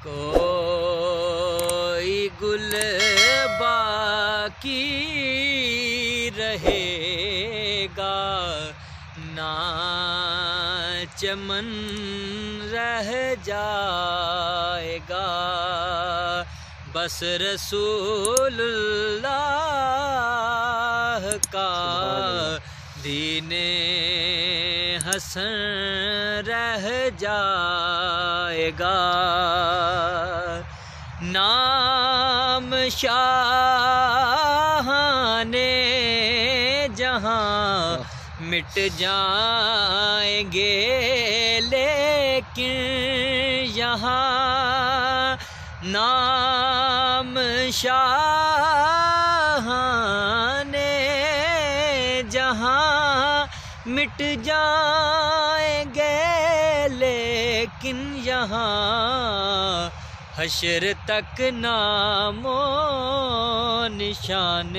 کوئی گل باقی رہے گا نہ چمن رہ جائے گا، بس رسول اللہ کا دین حسن رہ جائے گا۔ نام شاہان جہاں مٹ جائیں گے، لیکن یہاں نام شاہان جہاں مٹ جائیں گے، لیکن یہاں حشر تک نام و نشان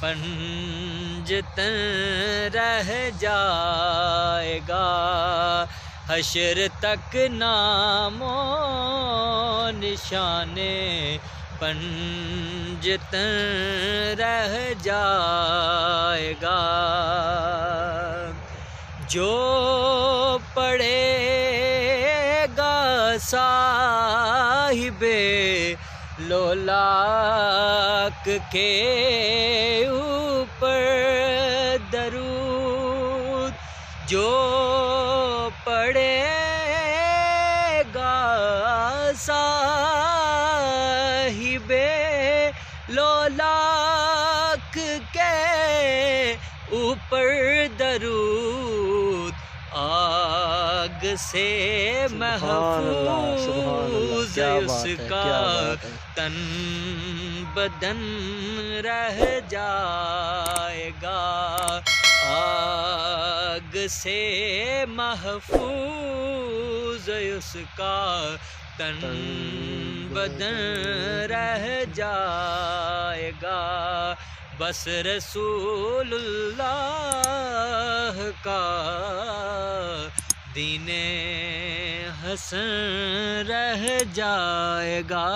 پنجتن رہ جائے گا، حشر تک نام و نشان پنجتن رہ جائے گا۔ جو پڑھے گا صاحب لولاک کے اوپر درود، جو پڑھے گا صاحب لولاک کے اوپر درود، آگ سے محفوظ اس کا تن بدن رہ جائے گا، آگ سے محفوظ اس کا تن بدن رہ جائے گا، بس رسول اللہ کا دین حسن رہ جائے گا۔